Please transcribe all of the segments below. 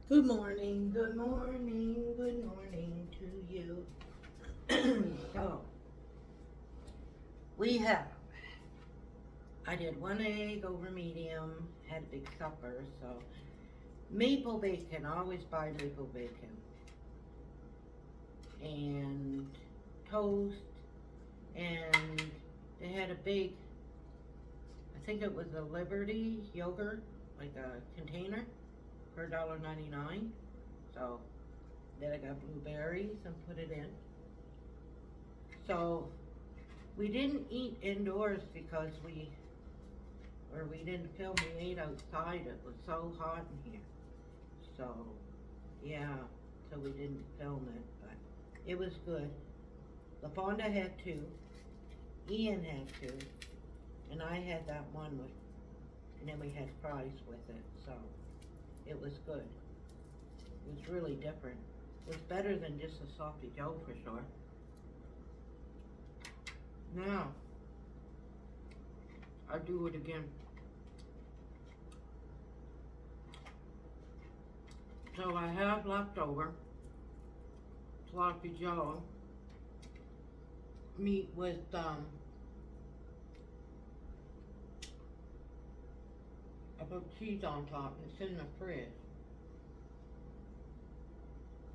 Good morning, good morning, good morning to you. So, we have, I did one egg over medium, had a big supper, so maple bacon, I always buy maple bacon, and toast, and they had a big, I think it was a Liberty yogurt, like a container, for $1.99. So, then I got blueberries and put it in. So, we didn't eat indoors because we didn't film, we ate outside. It was so hot in here. So, yeah, so we didn't film it, but it was good. LaFonda had two, Ian had two, and I had that one with, and then we had fries with it, so it was good. It was really different. It was better than just a sloppy Joe for sure. Now, I'll do it again. So I have leftover sloppy Joe meat with I put cheese on top and it's in the fridge.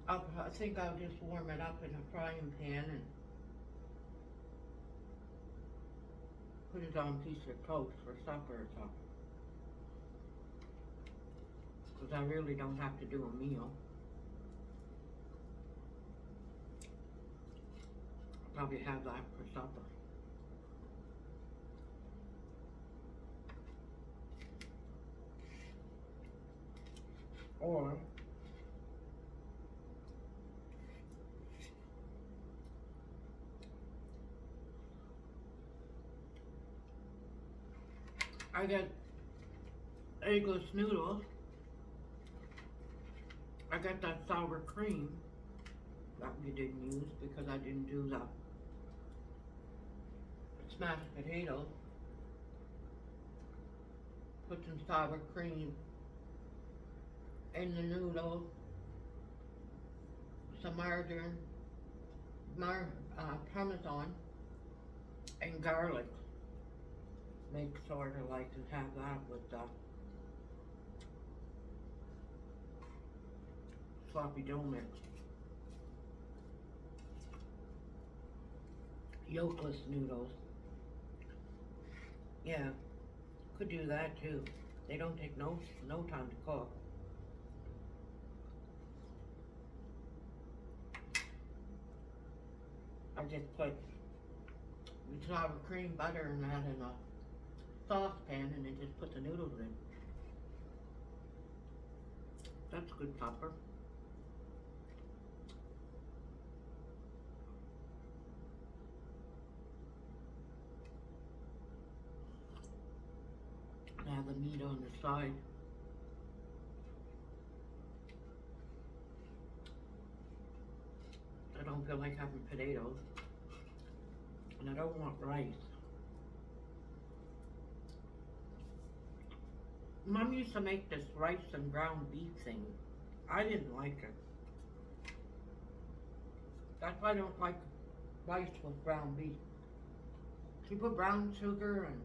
I think I'll just warm it up in a frying pan and put it on a piece of toast for supper or something. Because I really don't have to do a meal. I'll probably have that for supper. Or I got eggless noodles. I got that sour cream that we didn't use because I didn't do the smashed potatoes. Put some sour cream in the noodles, some margarine, Parmesan, and garlic. Make sort of like to have that with the sloppy Joe mix. Yolkless noodles. Yeah, could do that too. They don't take no time to cook. I just put sour cream, butter, and that in a saucepan, and then just put the noodles in. That's good supper. And have the meat on the side. I don't feel like having potatoes, and I don't want rice. Mom used to make this rice and ground beef thing. I didn't like it. That's why I don't like rice with ground beef. She put brown sugar and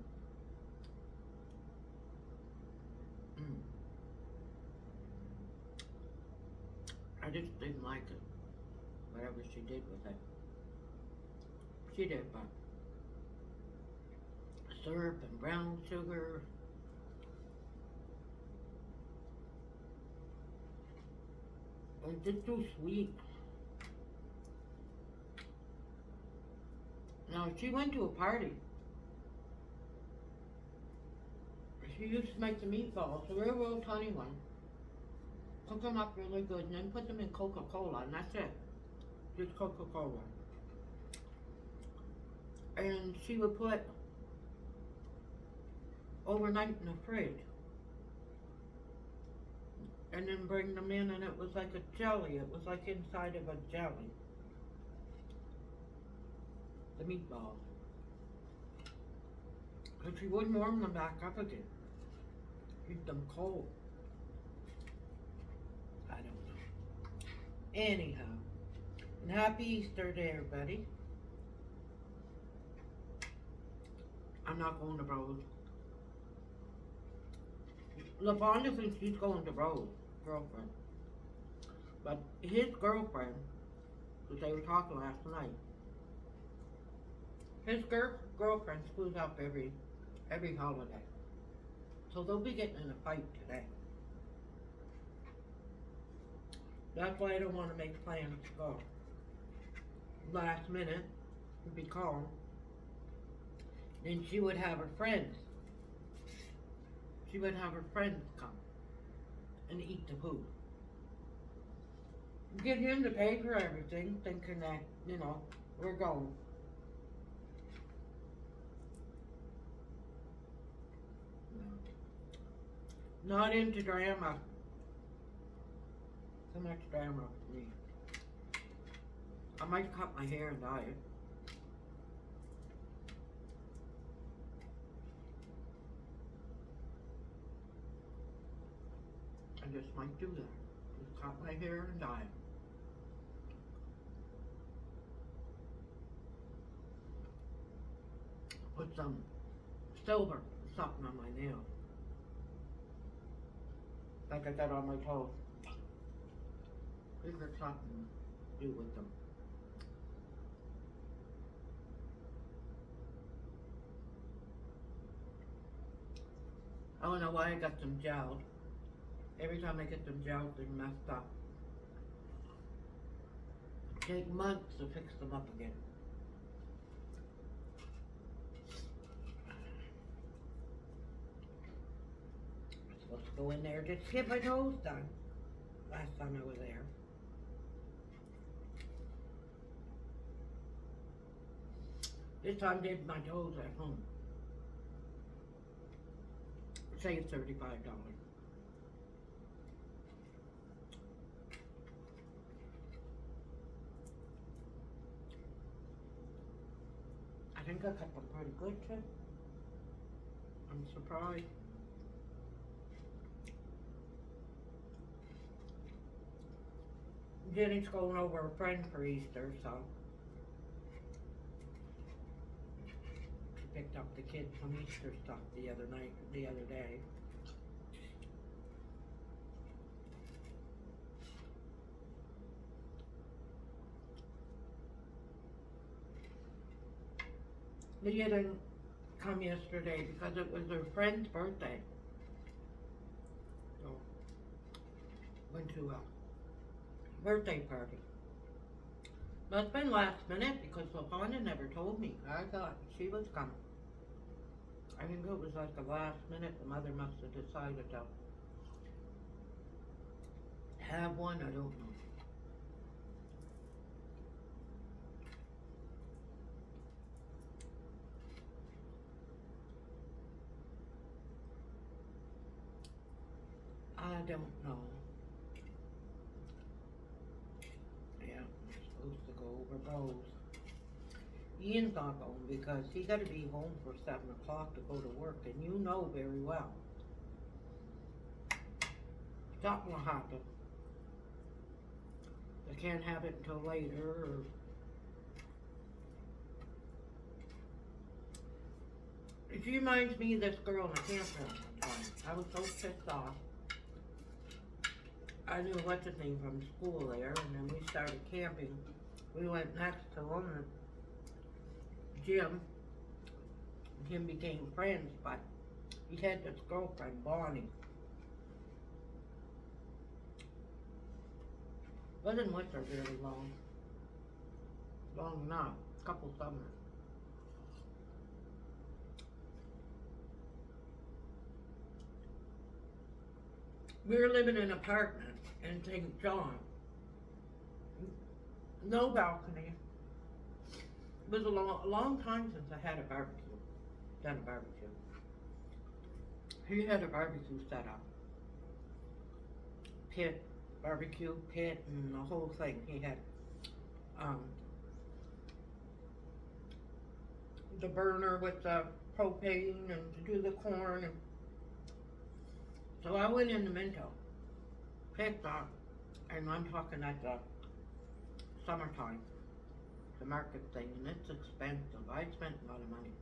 I just didn't like it. Whatever she did with it. She did, but syrup and brown sugar. It was just too sweet. Now, she went to a party. She used to make the meatballs, the real tiny ones. Cook them up really good and then put them in Coca-Cola, and that's it. Just Coca-Cola. And she would put overnight in the fridge. And then bring them in, and it was like a jelly. It was like inside of a jelly. The meatballs. But she wouldn't warm them back up again. Eat them cold. I don't Anyhow, and happy Easter to everybody. I'm not going to Rose. LaVonda thinks he's going to Rose, girlfriend. But his girlfriend, because they were talking last night, his girlfriend screws up every holiday. So they'll be getting in a fight today. That's why I don't want to make plans to go. Last minute, would be calm. Then she would have her friends. She would have her friends come and eat the food. Get him to pay for everything, thinking that, we're going. Not into drama. So much drama for me. I might cut my hair and dye it. I just might do that. Just cut my hair and dye it. Put some silver or something on my nails. Like I got on my toes. Figure something to do with them. I don't know why I got them gelled. Every time I get them gelled, they're messed up. It takes months to fix them up again. I'm supposed to go in there just to get my toes done. Last time I was there. This time did my toes at home. Saved $35. I think I cut them pretty good too. I'm surprised. Jenny's going over a friend for Easter, so she picked up the kids some Easter stuff the other day. Leah didn't come yesterday because it was her friend's birthday. So, went to a birthday party. But it's been last minute because LaVonda never told me. I thought she was coming. I think it was like the last minute. The mother must have decided to have one. I don't know. I don't know. Yeah, I'm supposed to go over those. Ian's not going because he got to be home for 7 o'clock to go to work, and you know very well. Something will happen. I can't have it until later. Or it reminds me of this girl in the campground one time. I was so pissed off. I knew what's his name from school there, and then we started camping. We went next to him, and Jim and him became friends, but he had this girlfriend, Bonnie. Wasn't with her very long. Long enough, a couple summers. We were living in an apartment in St. John. No balcony. It was a long time since I had a barbecue. Done a barbecue. He had a barbecue set up. Pit, barbecue pit, and the whole thing. He had the burner with the propane and to do the corn. And so I went in the Minto, picked up, and I'm talking at the summertime, the market thing, and it's expensive. I spent a lot of money.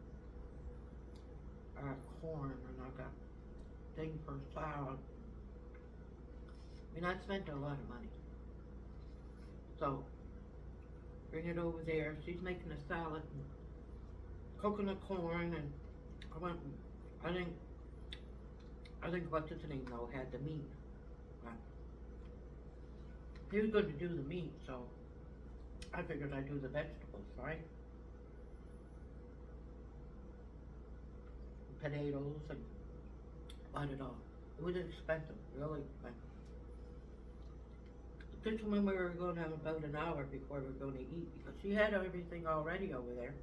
I got corn and I got thing for salad. I mean, I spent a lot of money. So, bring it over there. She's making a salad and cooking the corn, and I think what's his name though had the meat. But he was going to do the meat, so I figured I'd do the vegetables, right? Potatoes and bought it all. It was expensive, really expensive. Just when we were going to have about an hour before we were going to eat, because she had everything already over there.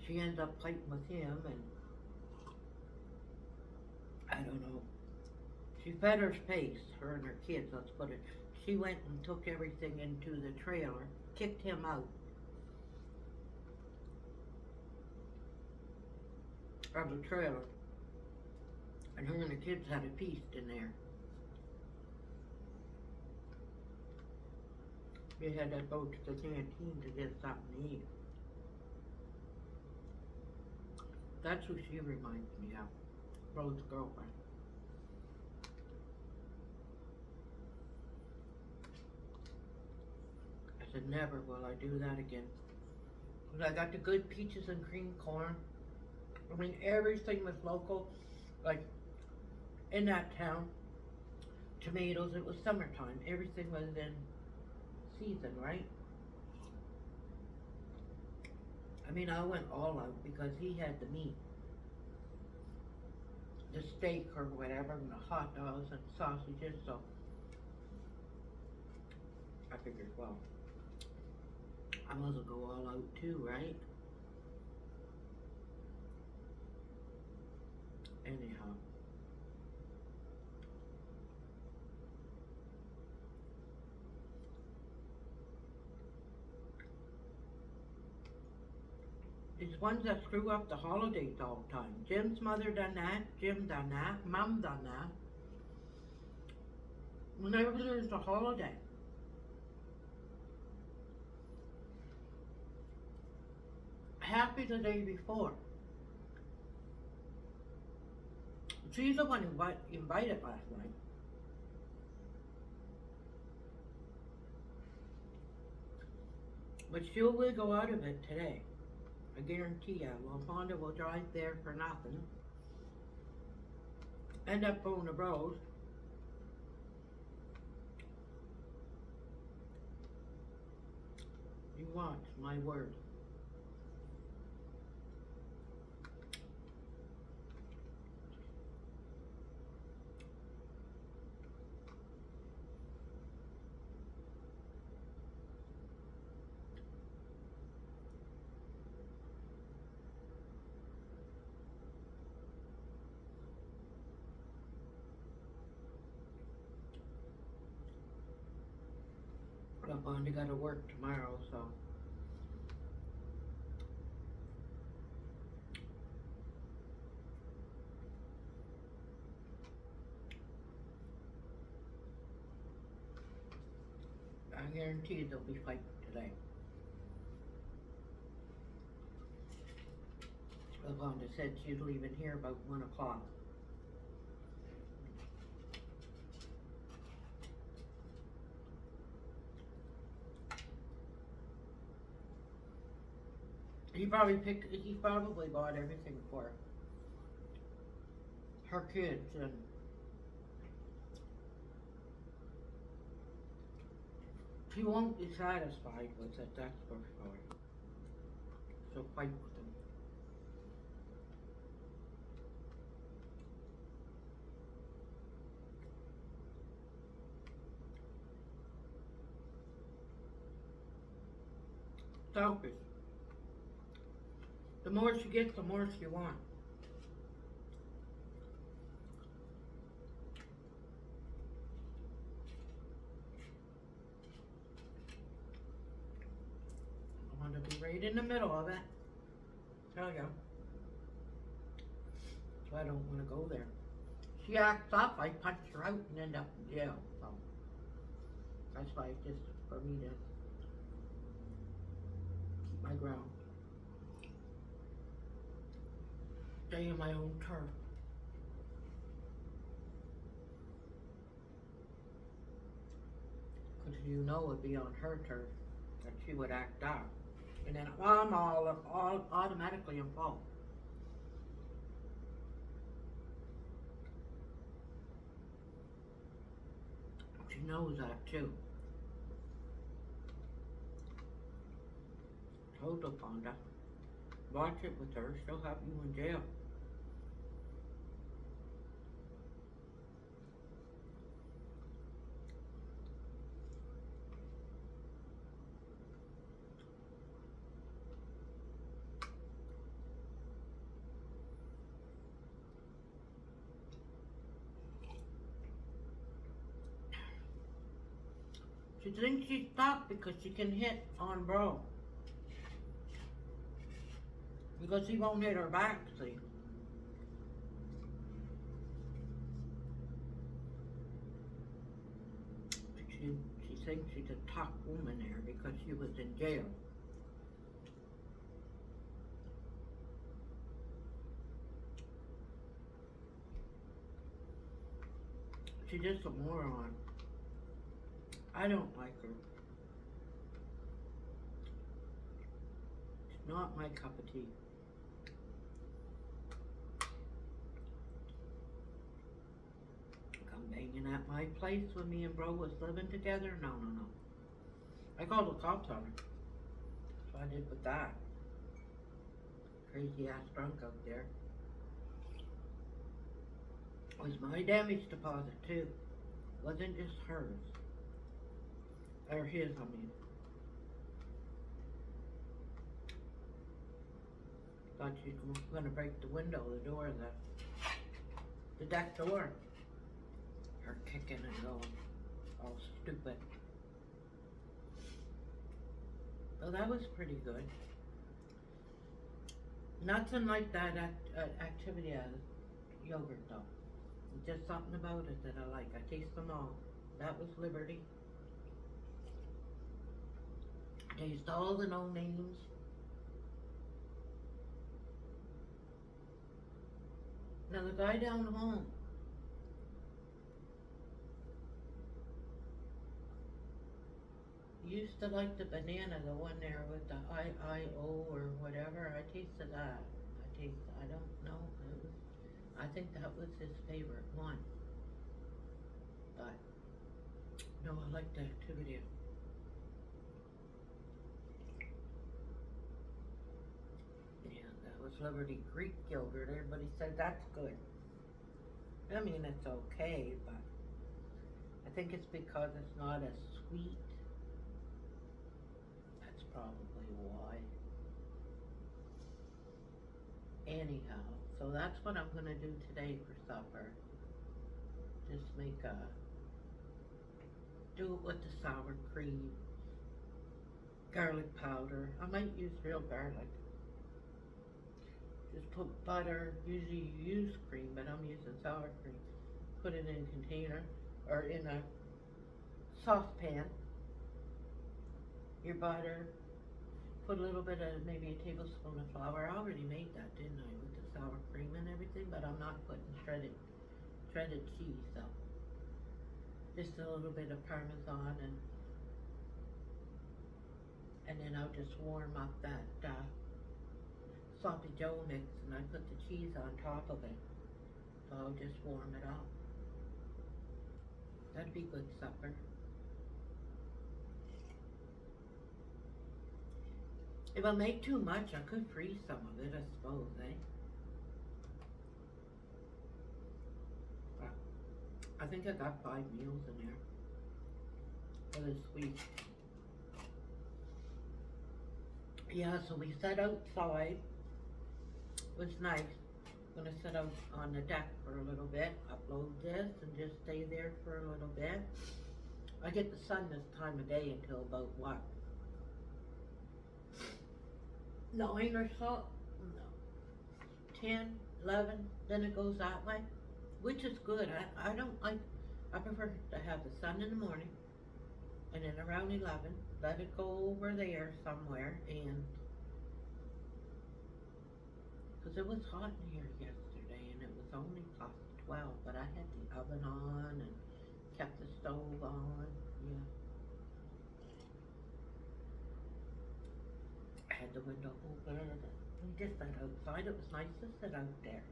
She ended up fighting with him, and I don't know. She fed her face, her and her kids, let's put it. She went and took everything into the trailer, kicked him out of the trailer, and her and the kids had a feast in there. They had to go to the canteen to get something to eat. That's who she reminds me of, Rose's girlfriend. I said, never will I do that again. Because I got the good peaches and cream corn. I mean, everything was local. Like, in that town, tomatoes, it was summertime. Everything was in season, right? I mean, I went all out because he had the meat, the steak or whatever, and the hot dogs and sausages, so I figured, well, I might as well go all out too, right? Anyhow. These ones that screw up the holidays all the time. Jim's mother done that, Jim done that, Mom done that. Whenever there's a holiday. Happy the day before. She's the one who invited last night. But she will go out of it today. I guarantee you. Well, Fonda will drive there for nothing. End up going to Rose. You watch my word. But Fonda got to work tomorrow, so. I guarantee you they'll be fighting today. Lavonda said she's leaving here about 1 o'clock. He probably bought everything for her kids, and she won't be satisfied with it, that's for sure. So fight with him. Selfish. The more she gets, the more she wants. I want to be right in the middle of it. Tell you. So I don't want to go there. She acts up, I punch her out and end up in jail. So That's why it's just for me to keep my ground. Stay in my own turf. Because you know it'd be on her turf that she would act out. And then I'm all automatically in fault. She knows that too. Told Fonda, watch it with her, she'll have you in jail. She thinks she's stopped because she can hit on bro. Because he won't hit her back, see. She thinks she's a top woman there because she was in jail. She's just a moron. I don't like her. It's not my cup of tea. Come banging at my place when me and bro was living together? No. I called the cops on her. That's what I did with that. Crazy ass drunk out there. It was my damage deposit too. It wasn't just hers. Or his, I mean. Thought she was gonna break the window, the door, the deck door. Her kicking and going, all stupid. So that was pretty good. Nothing like that activity as yogurt though. Just something about it that I like. I taste them all. That was Liberty. Taste all the no names. Now the guy down home, used to like the banana, the one there with the IIO or whatever. I tasted that. I don't know. I think that was his favorite one. But no, I like the activity. Was Liberty Greek yogurt. Everybody said that's good. I mean, it's okay, but I think it's because it's not as sweet. That's probably why. Anyhow, so that's what I'm gonna do today for supper. Just do it with the sour cream, garlic powder. I might use real garlic. Just put butter, usually you use cream, but I'm using sour cream. Put it in a container, or in a saucepan. Your butter, put a little bit of, maybe a tablespoon of flour. I already made that, didn't I, with the sour cream and everything, but I'm not putting shredded cheese, so. Just a little bit of Parmesan, and then I'll just warm up that, sloppy Joe mix, and I put the cheese on top of it. So I'll just warm it up. That'd be good supper. If I make too much, I could freeze some of it, I suppose, eh? But I think I got 5 meals in there for this week. Yeah, so we sat outside. It was nice. I'm gonna sit out on the deck for a little bit, upload this, and just stay there for a little bit. I get the sun this time of day until about what? 9 or so? No. 10, 11, then it goes that way, which is good. I don't like, I prefer to have the sun in the morning and then around 11, let it go over there somewhere, and because it was hot in here yesterday, and it was only plus 12, but I had the oven on and kept the stove on. Yeah, I had the window open. We just sat outside. It was nice to sit out there.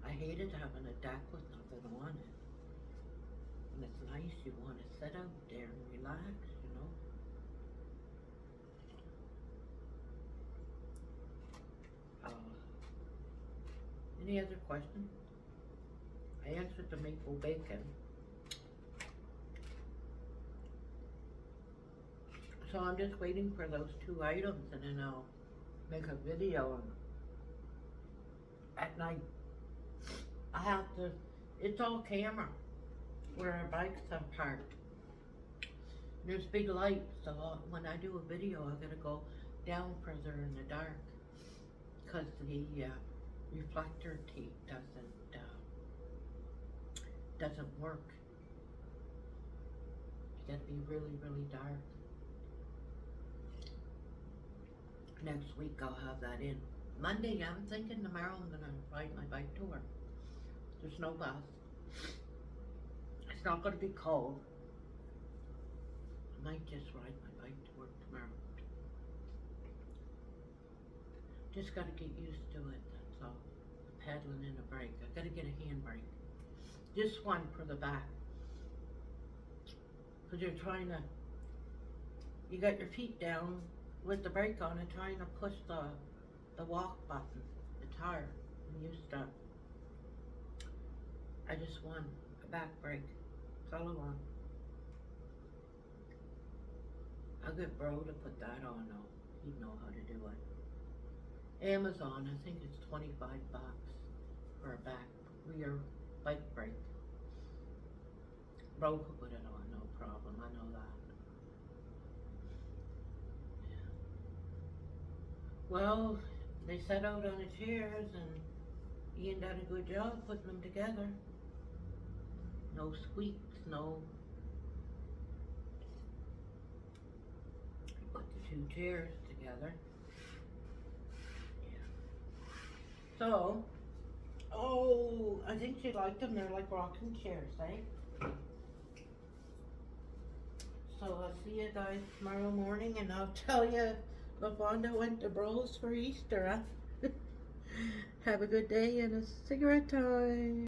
I hated having a deck with nothing on it. When it's nice, you want to sit out there and relax, you know. Any other questions? I answered the maple bacon. So I'm just waiting for those 2 items, and then I'll make a video at night. I have to, it's all camera where our bikes are parked. There's big lights, so when I do a video, I gotta go down further in the dark, because the reflector tape doesn't work. It's gotta be really, really dark. Next week I'll have that in. Monday, I'm thinking tomorrow I'm gonna ride my bike to work. There's no bus. It's not gonna be cold. I might just ride my bike to work tomorrow. Just gotta get used to it, that's all. Paddling in a brake. I gotta get a handbrake. Just one for the back. Cause you're trying to, you got your feet down with the brake on and trying to push the walk button. It's hard. I'm used to. I just want a back brake. That's all I want. I'll get Bro to put that on though. He'd know how to do it. Amazon, I think it's 25 bucks for a back rear bike brake. Bro could put it on, no problem. I know that. Yeah. Well, they set out on the chairs, and Ian done a good job putting them together. No squeaks, no. He put the 2 chairs together. Yeah. So, oh, I think she liked them. They're like rocking chairs, eh? So I'll see you guys tomorrow morning, and I'll tell you LaFonda went to Bro's for Easter, huh? Have a good day and a cigarette time.